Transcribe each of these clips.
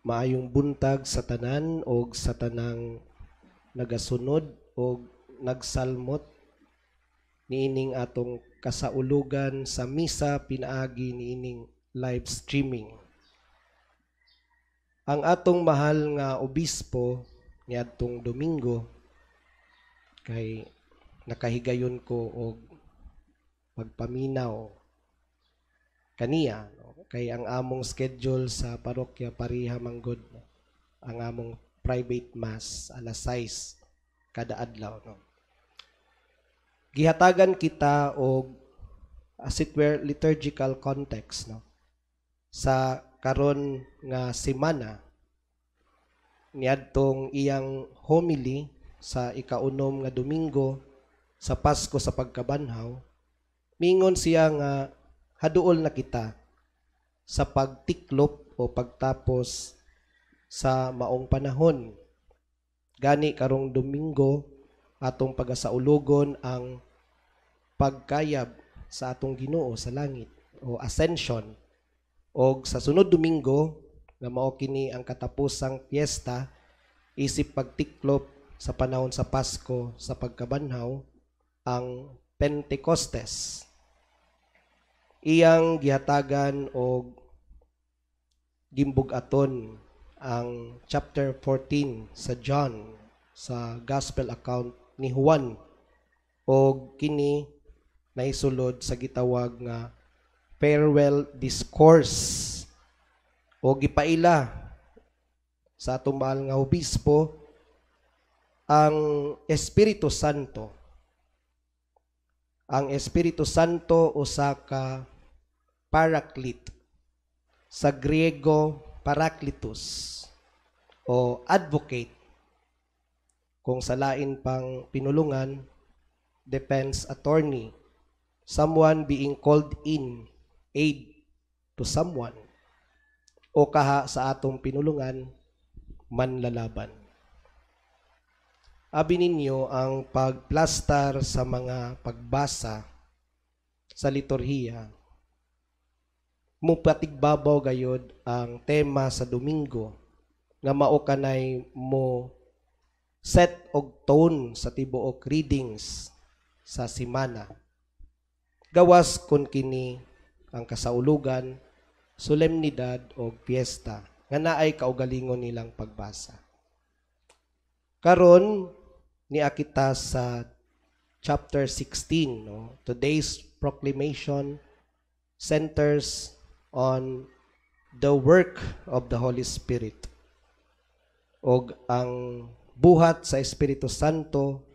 Maayong buntag sa tanan o sa tanang nagasunod o nagsalmot niining atong kasaulugan sa misa pinaagi niining live streaming. Ang atong mahal nga obispo niadtong Domingo kay nakahigayon ko og pagpaminaw kaniya no? Kay ang among schedule sa parokya Pariha Manggod ang among private mass alas 6 kada adlaw no. Gihatagan kita og as it were liturgical context no sa karon nga semana niadtong iyang homily sa ikaunom nga Domingo sa Pasko sa pagkabanhaw. Mingon siya nga haduol na kita sa pagtiklop o pagtapos sa maong panahon. Gani karong Domingo atong pagasaulugon ang pagkayab sa atong Ginoo sa langit o ascension. O sa sunod Domingo nga mao kini ang katapusang piyesta isip pagtiklop sa panahon sa Pasko sa pagkabanhaw ang Pentecostes. Iyang gihatagan og gimbugaton ang chapter 14 sa John sa gospel account ni Juan og kini naisulod sa gitawag nga farewell discourse o gipaila sa atong mahal nga obispo ang Espiritu Santo. Ang Espiritu Santo usa ka paraclete. Sa Griego, parakletos o advocate. Kung sa lain pang pinulungan, defense attorney. Someone being called in aid to someone. O kaha sa atong pinulungan, manlalaban. Abi ninyo ang pagplastar sa mga pagbasa sa liturhiya. Mupatigbabaw gayod ang tema sa Domingo nga mao kanay mo set og tone sa tibuok readings sa semana. Gawas kun kini ang kasaulugan, solemnidad o piyesta nga naay kaugalingon nilang pagbasa. Karon niya kita sa chapter 16 no. Today's proclamation centers on the work of the Holy Spirit. Og ang buhat sa Espiritu Santo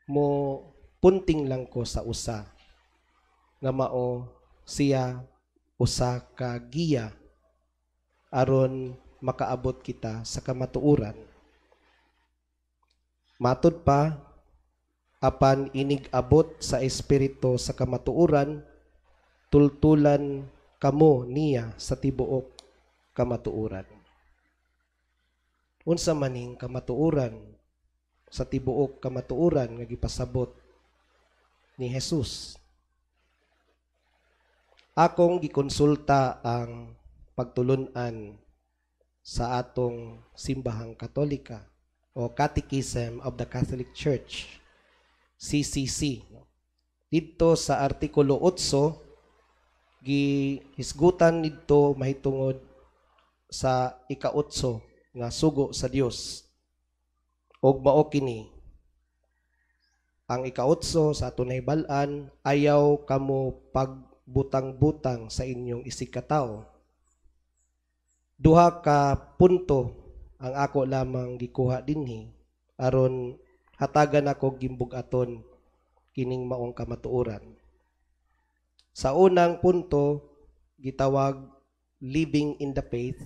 mo punting lang ko sa usa nga mao siya usa ka giya aron makaabot kita sa kamatuoran. Matud pa apan inig-abot sa Espiritu sa kamatuoran tultulan kamo niya sa tibuok kamatuoran. Unsa maning kamatuoran sa tibuok kamatuoran nga gipasabot ni Jesus. Akong gikonsulta ang pagtulunan sa atong simbahang Katolika o Catechism of the Catholic Church, CCC. Dito sa artikulo 8 gihisgutan nidto mahitungod sa ika-8 nga sugo sa Dios. Og mao kini ang ika-8 sa aton nahibal-an, ayaw kamo pagbutang-butang sa inyong isikataw. Duha ka punto ang ako lamang gikuha dinhi aron hatagan ako gimbugaton kining maong kamatuoran. Sa unang punto, gitawag Living in the Faith.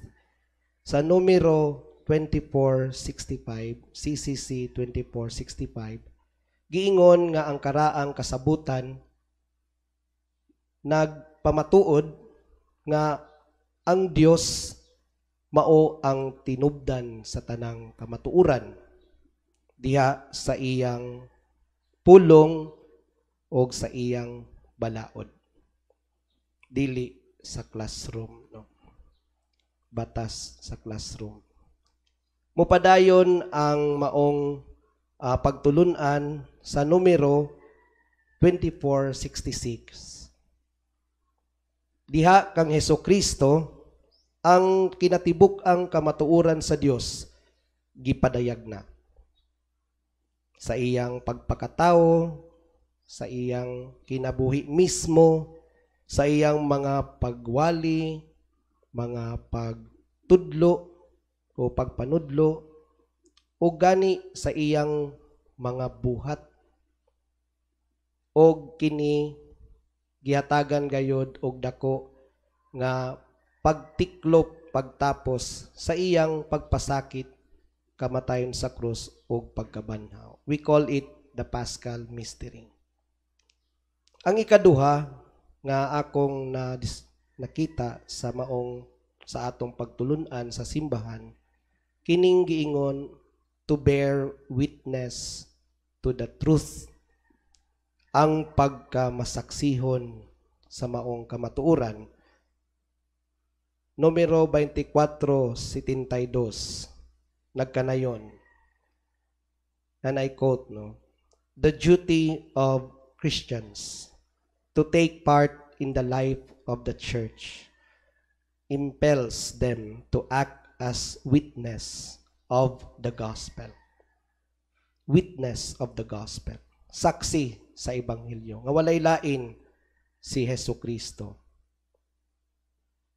Sa numero 2465, CCC 2465, giingon nga ang karaang kasabutan nagpamatuod nga ang Dios mao ang tinubdan sa tanang kamatuoran diha sa iyang pulong o sa iyang balaod. Dili sa classroom no. batas sa classroom. Mupadayon ang maong pagtulunan sa numero 2466. Diha kang Hesukristo ang kinatibuk ang kamatuoran sa Dios gipadayag na sa iyang pagpakatao, sa iyang kinabuhi mismo, sa iyang mga pagwali, mga pagtudlo o pagpanudlo, o gani sa iyang mga buhat, o kini gihatagan gayod og dako nga pagtiklop pagtapos sa iyang pagpasakit, kamatayon sa krus o pagkabanhaw. We call it the Paschal Mystery. Ang ikaduha nga akong nakita sa atong pagtulunan sa simbahan, kining giingon to bear witness to the truth, ang pagkamasaksihon sa maong kamatuoran. Numero 24:72 nagkanayon, and I quote, the duty of Christians to take part in the life of the church impels them to act as witness of the gospel. Witness of the gospel. Saksi sa ebanghelyo nga walay lain si Hesukristo.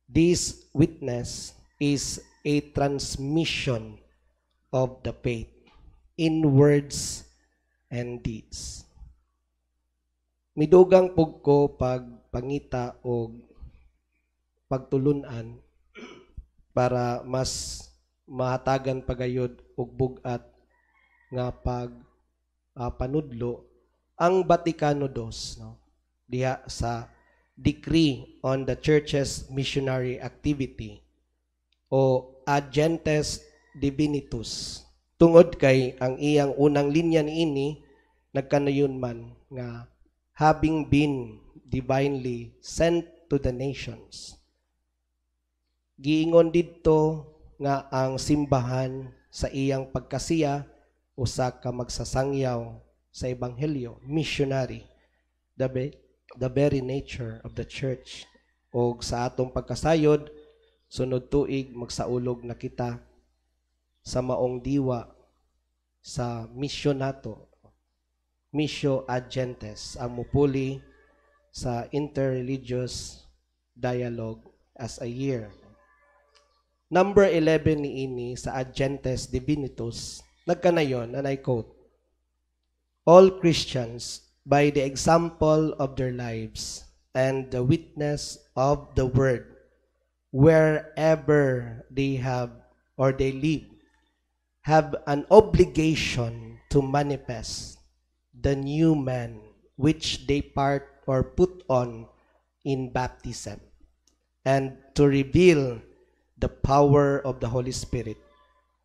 This witness is a transmission of the faith in words and deeds. Midugang pug ko pagpangita o pagtulunan para mas mahatagan pagayod og bugat nga panudlo ang Vaticano II, diha sa Decree on the Church's Missionary Activity o Ad Gentes Divinitus. Tungod kay ang iyang unang linya niini nagkanayon man nga having been divinely sent to the nations. Giingon didto nga ang simbahan sa iyang pagkasiya usa ka magsasangyaw sa ebanghelyo, missionary, the very nature of the church. O sa atong pagkasayod, sunod tuig magsaulog na kita sa maong diwa sa misyon nato, Missio Ad Gentes, ang mupuli sa interreligious dialogue as a year. Number 11 niini sa Ad Gentes Divinitus nagkanayon, and I quote, all Christians, by the example of their lives and the witness of the word, wherever they have or they live, have an obligation to manifest the new man which they part or put on in baptism, and to reveal the power of the Holy Spirit,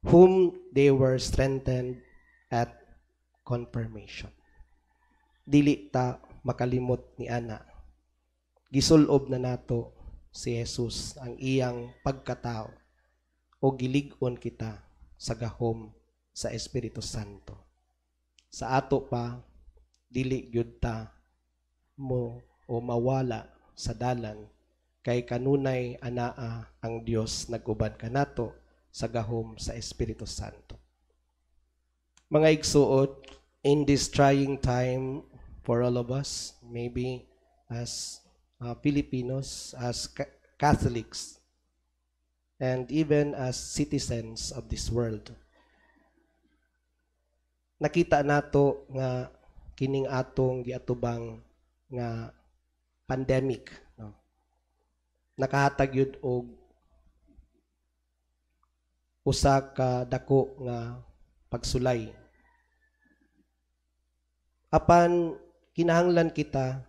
whom they were strengthened at confirmation. Dili ta makalimot ni ana. Gisulob na nato si Jesus ang iyang pagkatao o gilig-on kita sa gahom sa Espiritu Santo. Sa ato pa, dili gyud ta mo o mawala sa dalan kay kanunay anaa ang Dios nag-uban kanato sa gahom sa Espiritu Santo. Mga igsuot, in this trying time for all of us, maybe as Filipinos, as Catholics, and even as citizens of this world, nakita nato nga kining atong giatubang nga pandemic, nakahatag yun og usa ka dako nga pagsulay. Apan kinahanglan kita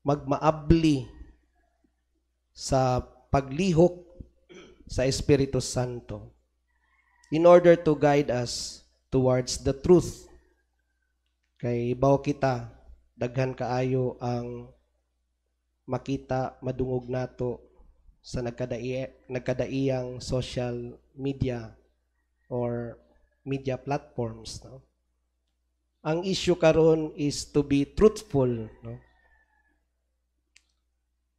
magmaabli sa paglihok sa Espiritu Santo in order to guide us towards the truth. Kay bawo kita, daghan kaayo ang makita madungog nato sa nagkadaiyang social media or media platforms, no? Ang issue karon is to be truthful, no?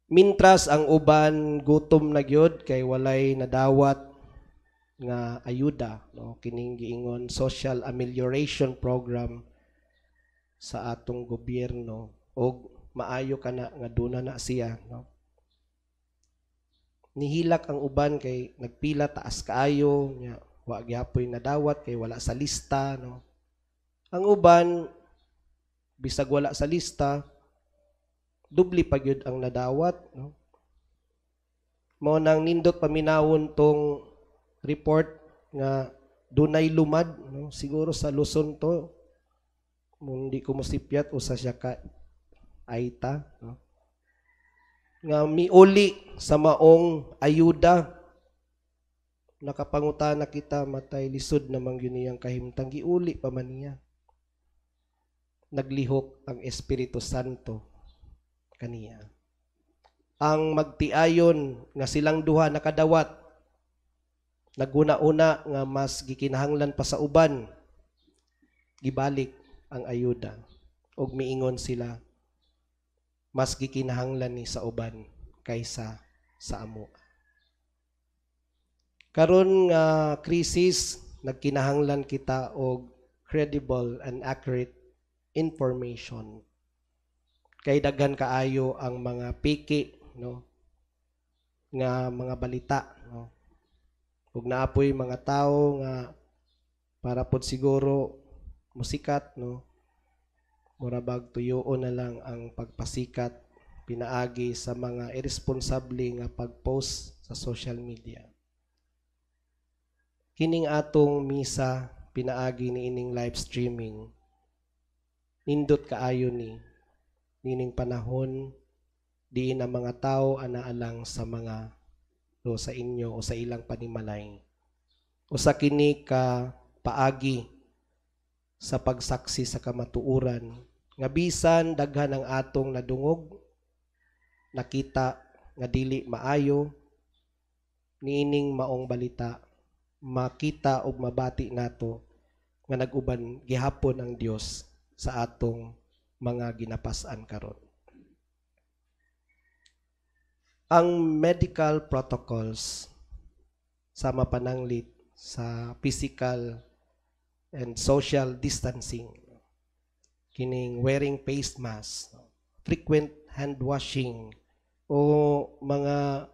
Mintras ang uban gutom na gyud kay walay nadawat nga ayuda, no? Kining giingon social amelioration program sa atong gobyerno, og maayo kana nga duna na siya, no? Nihilak ang uban kay nagpila taas kaayo nya wa gyapon nadawat kay wala sa lista, no? Ang uban bisag wala sa lista, dubli pa gyud ang nadawat, no? Mao nang nindot paminawon tong report nga dunay lumad, no? Siguro sa Luzon to, kung di ko masipyat usa siya ka aita, no? Nga miuli sa maong ayuda, nakapangutana kita matay lisod namang yun niyang kahimtang, giuli pa man niya. Naglihok ang Espiritu Santo kaniya. Ang magtiayon nga silang duha nakadawat, naguna-una nga mas gikinahanglan pa sa uban, gibalik ang ayuda, og miingon sila, mas gikinahanglan ni sa uban kaysa sa amo. Karon nga krisis, nagkinahanglan kita og credible and accurate information. Kay daghan kaayo ang mga piki, no? Nga mga balita, no? Ug naapoy mga tao nga para pod siguro musikat, no? Murabag tuyoon na lang ang pagpasikat pinaagi sa mga irresponsable nga pag-post sa social media. Kining atong misa pinaagi ni ining live streaming, nindot kaayo ni nining panahon diin ang mga tao anaalang sa mga o sa inyo o sa ilang panimalay. O sa kini ka paagi sa pagsaksi sa kamatuuran nga bisan daghan ang atong nadungog, nakita nga dili maayo, niining maong balita makita ug mabati nato nga naguban gihapon ang Dios sa atong mga ginapas-an karon. Ang medical protocols sa mapananglit sa physical and social distancing, kining wearing face mask, frequent hand washing, o mga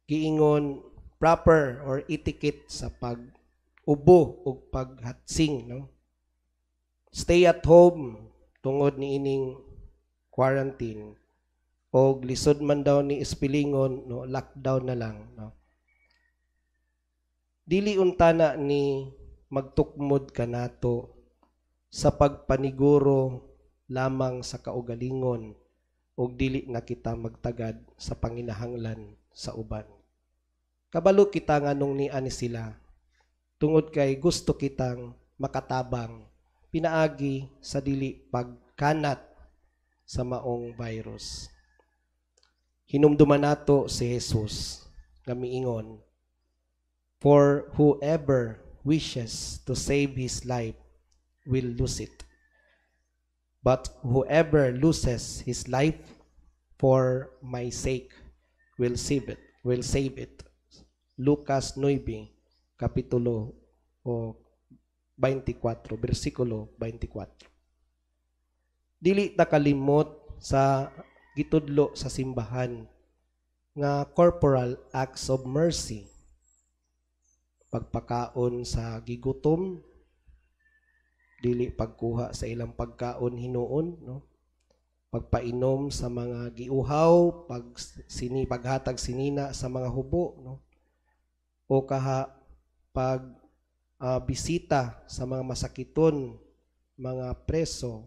giingon proper or etiquette sa pag-ubo o paghatsing, no? Stay at home tungod ni ining quarantine, o lisod man daw ni ispilingon, no, lockdown na lang, no? Dili untana ni magtukmod ka nato sa pagpaniguro lamang sa kaugalingon o dili na kita magtagad sa panginahanglan sa uban. Kabalo kita nga nung niani sila, tungod kay gusto kitang makatabang pinaagi sa dili pagkanat sa maong virus. Hinumduman nato si Jesus nga miingon, for whoever wishes to save his life will lose it. But whoever loses his life for my sake will save it. Lucas 9, kapitulo 24, versikulo 24. Dili ta kalimot sa gitudlo sa simbahan nga corporal acts of mercy. Pagpakaon sa gigutom, dili pagkuha sa ilang pagkaon hinuon, no? Pagpainom sa mga giuhaw, paghatag sinina sa mga hubo, no? O bisita sa mga masakiton, mga preso,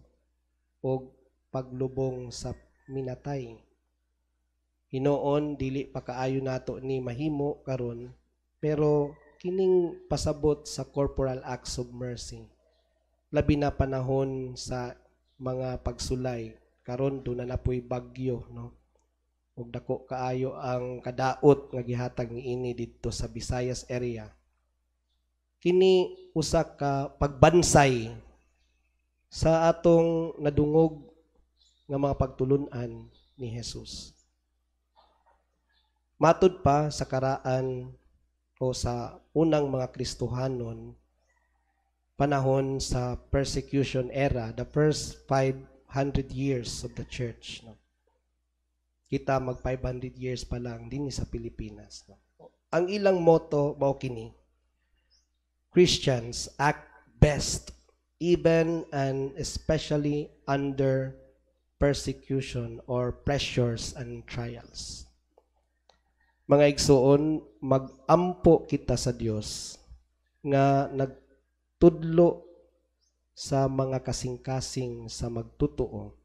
o paglubong sa minatay. Hinoon dili pa kaayo nato ni mahimo karon, pero kining pasabot sa corporal acts of mercy, labi na panahon sa mga pagsulay karon do na napoy bagyo, no? ug dako kaayo ang kadaot nga gihatag niini didto sa Visayas area. Kini usa ka pagbansay sa atong nadungog nga mga pagtulun-an ni Jesus. Matud pa sa karaan o sa unang mga Kristohanon, panahon sa persecution era, the first 500 years of the church. No? Kita mag 500 years pa lang din sa Pilipinas. No? Ang ilang motto mao kini, Christians act best even and especially under persecution or pressures and trials. Mga igsoon, mag-ampo kita sa Dios nga nagtudlo sa mga kasing-kasing sa magtutuo,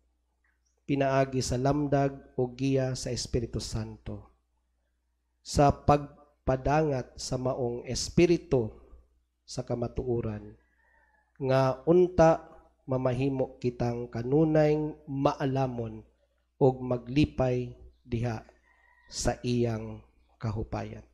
pinaagi sa lamdag o giya sa Espiritu Santo, sa pagpadangat sa maong espiritu sa kamatuoran, nga unta mamahimo kitang kanunay maalamon o maglipay diha sa iyang kahupayan.